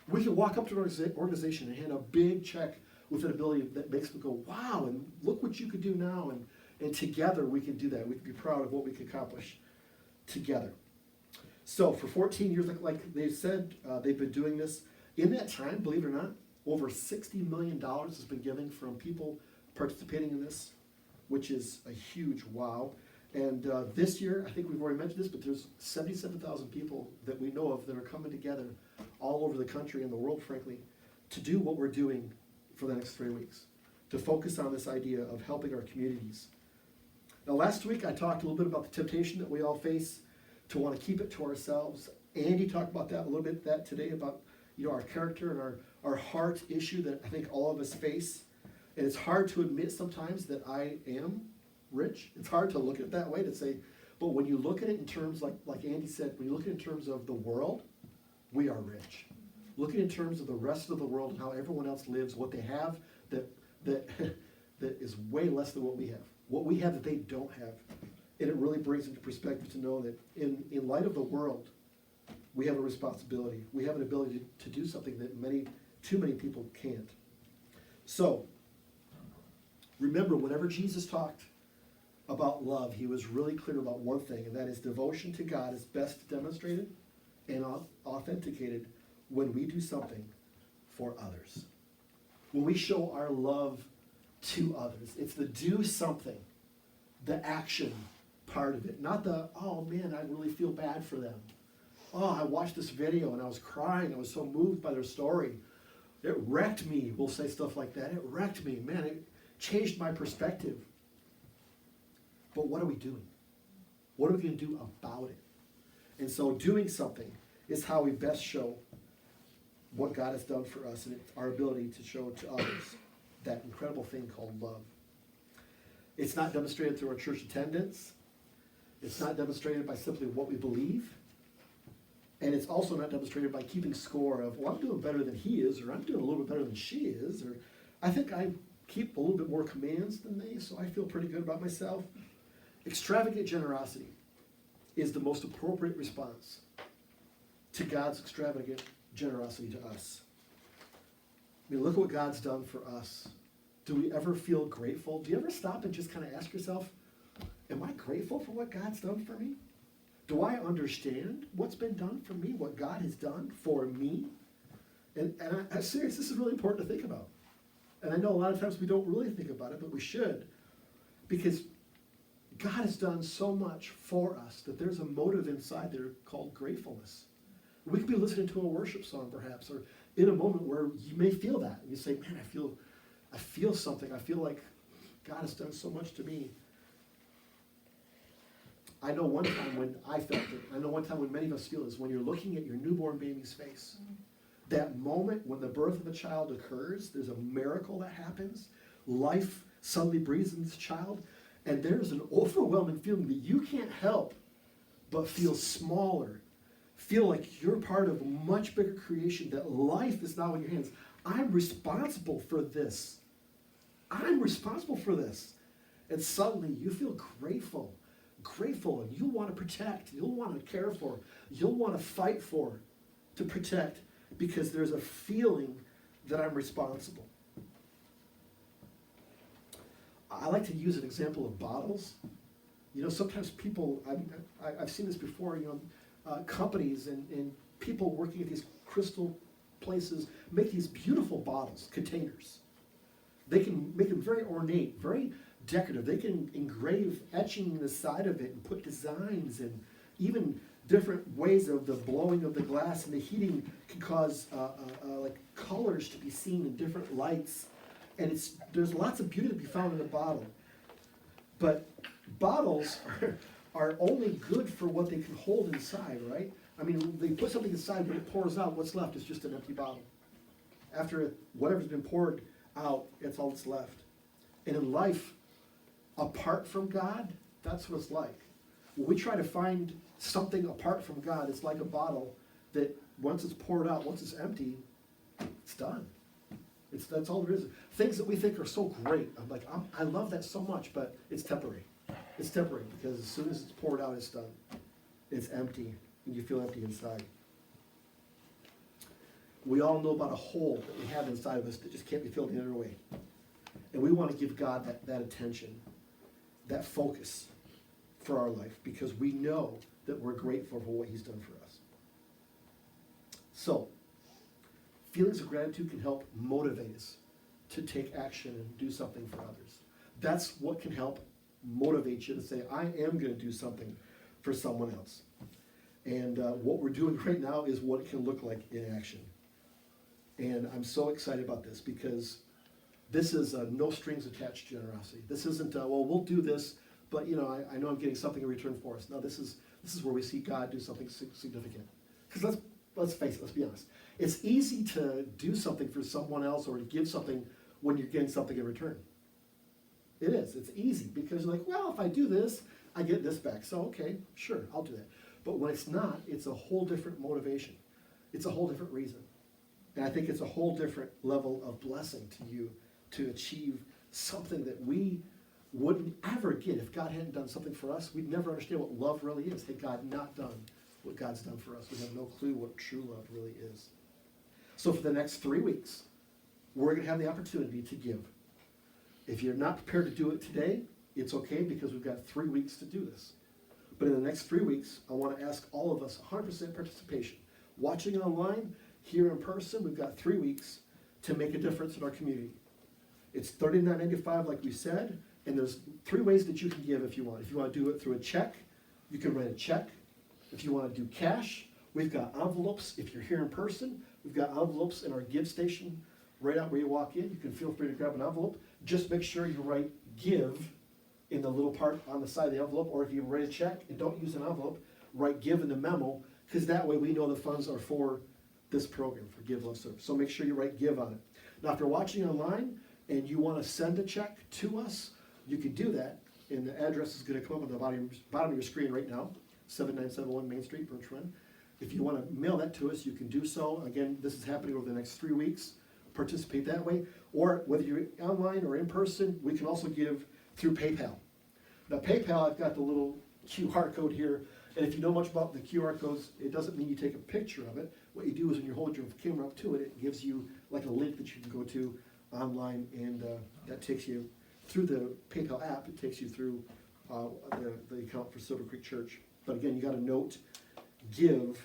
We can walk up to an organization and hand a big check with an ability that makes them go, wow, and look what you could do now. And together we can do that. We can be proud of what we can accomplish together. So for 14 years, like they said, they've been doing this. In that time, believe it or not, over $60 million has been given from people participating in this, which is a huge wow. And this year, I think we've already mentioned this, but there's 77,000 people that we know of that are coming together all over the country and the world, frankly, to do what we're doing for the next 3 weeks, to focus on this idea of helping our communities. Now, last week, I talked a little bit about the temptation that we all face to want to keep it to ourselves. Andy talked about that a little bit today, about our character and our heart issue that I think all of us face. And it's hard to admit sometimes that I am rich. It's hard to look at it that way, to say, but when you look at it in terms, like Andy said, when you look at it in terms of the world, we are rich. Look at it in terms of the rest of the world and how everyone else lives, what they have that is way less than what we have. What we have that they don't have. And it really brings into perspective to know that in light of the world, we have a responsibility. We have an ability to do something that too many people can't. So, remember, whenever Jesus talked about love, he was really clear about one thing, and that is devotion to God is best demonstrated and authenticated when we do something for others. When we show our love to others. It's the do something, the action part of it, not the, oh man, I really feel bad for them. Oh, I watched this video and I was crying. I was so moved by their story. It wrecked me. We'll say stuff like that. It wrecked me. Man, it changed my perspective. But what are we doing? What are we going to do about it? And so doing something is how we best show what God has done for us and our ability to show to others that incredible thing called love. It's not demonstrated through our church attendance. It's not demonstrated by simply what we believe. And it's also not demonstrated by keeping score of, well, I'm doing better than he is, or I'm doing a little bit better than she is, or I think I keep a little bit more commands than they, so I feel pretty good about myself. Extravagant generosity is the most appropriate response to God's extravagant generosity to us. I mean, look at what God's done for us. Do we ever feel grateful? Do you ever stop and just kind of ask yourself, am I grateful for what God's done for me? Do I understand what's been done for me, what God has done for me? And I'm serious, this is really important to think about. And I know a lot of times we don't really think about it, but we should. Because God has done so much for us that there's a motive inside there called gratefulness. We could be listening to a worship song perhaps, or in a moment where you may feel that. And you say, man, I feel something. I feel like God has done so much to me. I know one time when I felt it. I know one time when many of us feel is when you're looking at your newborn baby's face. That moment when the birth of a child occurs, there's a miracle that happens. Life suddenly breathes in this child. And there's an overwhelming feeling that you can't help but feel smaller. Feel like you're part of a much bigger creation, that life is now in your hands. I'm responsible for this. I'm responsible for this. And suddenly you feel grateful, and you'll want to protect, you'll want to care for, you'll want to fight for, to protect, because there's a feeling that I'm responsible. I like to use an example of bottles. You know, sometimes people, I've seen this before, companies and people working at these crystal places make these beautiful bottles, containers, They can make them very ornate, very decorative. They can engrave etching in the side of it and put designs, and even different ways of the blowing of the glass and the heating can cause like colors to be seen in different lights. And there's lots of beauty to be found in a bottle. But bottles are only good for what they can hold inside, right? I mean, they put something inside, when it pours out, what's left is just an empty bottle. After whatever's been poured out, it's all that's left. And in life, apart from God, that's what it's like. When we try to find something apart from God, it's like a bottle that once it's poured out, once it's empty, it's done. That's all there is. Things that we think are so great, I love that so much, but it's temporary. It's temporary because as soon as it's poured out, it's done. It's empty, and you feel empty inside. We all know about a hole that we have inside of us that just can't be filled any other way. And we want to give God that attention, that focus for our life, because we know that we're grateful for what He's done for us. So, feelings of gratitude can help motivate us to take action and do something for others. That's what can help motivate you to say, I am going to do something for someone else. And what we're doing right now is what it can look like in action. And I'm so excited about this because this is a no strings attached generosity. This isn't, well, we'll do this, but I know I'm getting something in return for us. No, this is where we see God do something significant. Because let's face it, let's be honest. It's easy to do something for someone else or to give something when you're getting something in return. It is. It's easy because you're like, well, if I do this, I get this back. So, okay, sure, I'll do that. But when it's not, it's a whole different motivation. It's a whole different reason. And I think it's a whole different level of blessing to you to achieve something that we wouldn't ever get if God hadn't done something for us. We'd never understand what love really is had God not done what God's done for us. We have no clue what true love really is. So for the next 3 weeks, we're going to have the opportunity to give. If you're not prepared to do it today, it's okay because we've got 3 weeks to do this. But in the next 3 weeks, I want to ask all of us 100% participation. Watching online, here in person, we've got 3 weeks to make a difference in our community. It's $39.95 like we said, and there's 3 ways that you can give if you want. If you want to do it through a check, you can write a check. If you want to do cash, we've got envelopes. If you're here in person, we've got envelopes in our give station right out where you walk in. You can feel free to grab an envelope. Just make sure you write give in the little part on the side of the envelope, or if you write a check and don't use an envelope, write give in the memo, because that way we know the funds are for this program, for Give, Love, Serve. So make sure you write give on it. Now, if you're watching online and you want to send a check to us, you can do that, and the address is going to come up on the bottom of your screen right now, 7971 Main Street, Birch Run. If you want to mail that to us, you can do so. Again, this is happening over the next 3 weeks. Participate that way. Or whether you're online or in person, we can also give through PayPal. Now, PayPal, I've got the little QR code here. And if you know much about the QR codes, it doesn't mean you take a picture of it. What you do is when you hold your camera up to it, it gives you like a link that you can go to online, and that takes you through the PayPal app. It takes you through the account for Silver Creek Church. But again, you got to note give.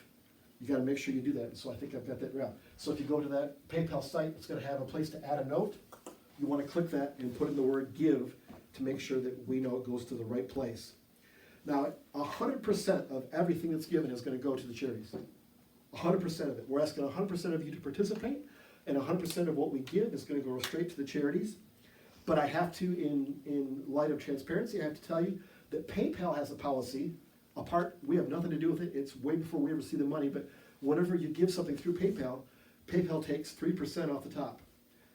You got to make sure you do that. And so I think I've got that right. So if you go to that PayPal site, it's going to have a place to add a note. You want to click that and put in the word give to make sure that we know it goes to the right place. Now, 100% of everything that's given is going to go to the charities. 100% of it. We're asking 100% of you to participate, and 100% of what we give is going to go straight to the charities. But I have to, in light of transparency, I have to tell you that PayPal has a policy. We have nothing to do with it. It's way before we ever see the money. But whenever you give something through PayPal, PayPal takes 3% off the top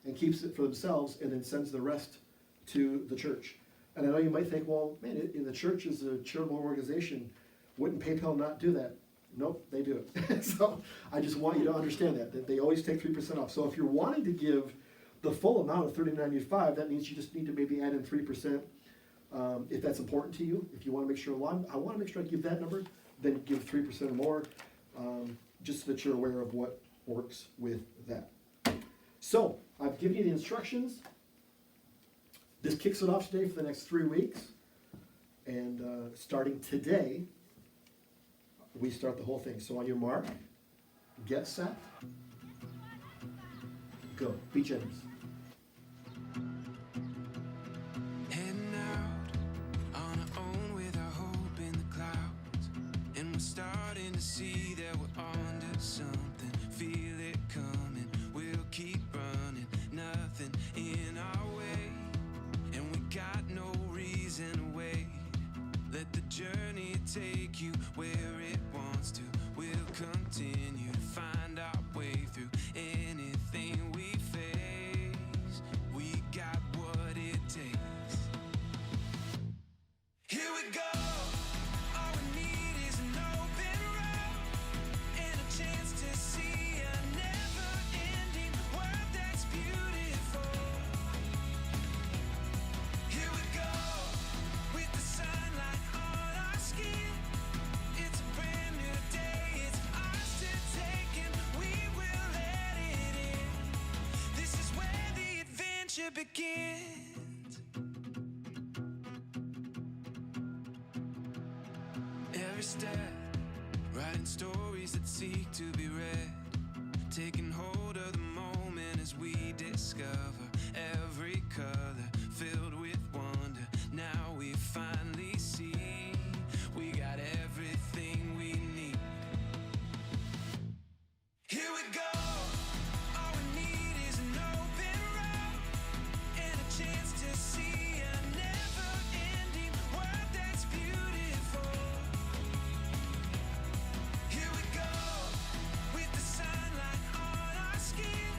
and keeps it for themselves, and then sends the rest to the church. And I know you might think, well, man, the church is a charitable organization. Wouldn't PayPal not do that? Nope, they do it. So I just want you to understand that they always take 3% off. So if you're wanting to give the full amount of $39.95, that means you just need to maybe add in 3%. If that's important to you, if you want to make sure, well, I want to make sure I give that number, then give 3% or more, just so that you're aware of what works with that. So I've given you the instructions. This kicks it off today for the next 3 weeks. And starting today, we start the whole thing. So on your mark, get set, go. Be generous. something, feel it coming. We'll keep running, nothing in our way, and we got no reason to wait. Let the journey take you where it wants to. We'll continue to find our way through anything we face. We got what it takes. Here we go. All we need is an open road and a chance to see a never-ending world that's beautiful. Here we go, with the sunlight on our skin. It's a brand new day, it's ours to take, and we will let it in. This is where the adventure begins. Every step, writing stories that seek to be read, taking hold of the moment as we discover every color filled with wonder. Now we finally see we got everything we need. Here we go. All we need is an open road and a chance to see a never-ending world that's beautiful. Here we go, with the sunlight on our skin.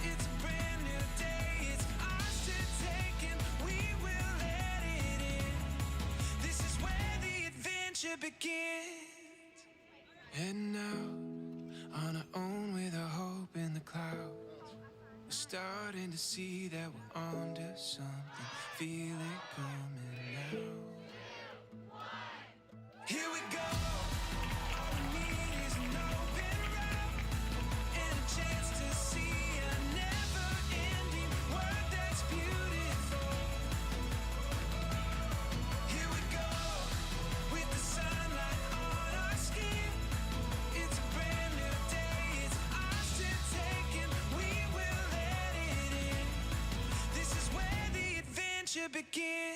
It's a brand new day, it's ours to take, and we will let it in. This is where the adventure begins. Heading out on our own with our hope in the clouds. We're starting to see that we're onto something. Feel it coming now. Here we go. All we need is an open road and a chance to see a never-ending world that's beautiful. Here we go, with the sunlight on our skin. It's a brand new day, it's ours to take, and we will let it in. This is where the adventure begins.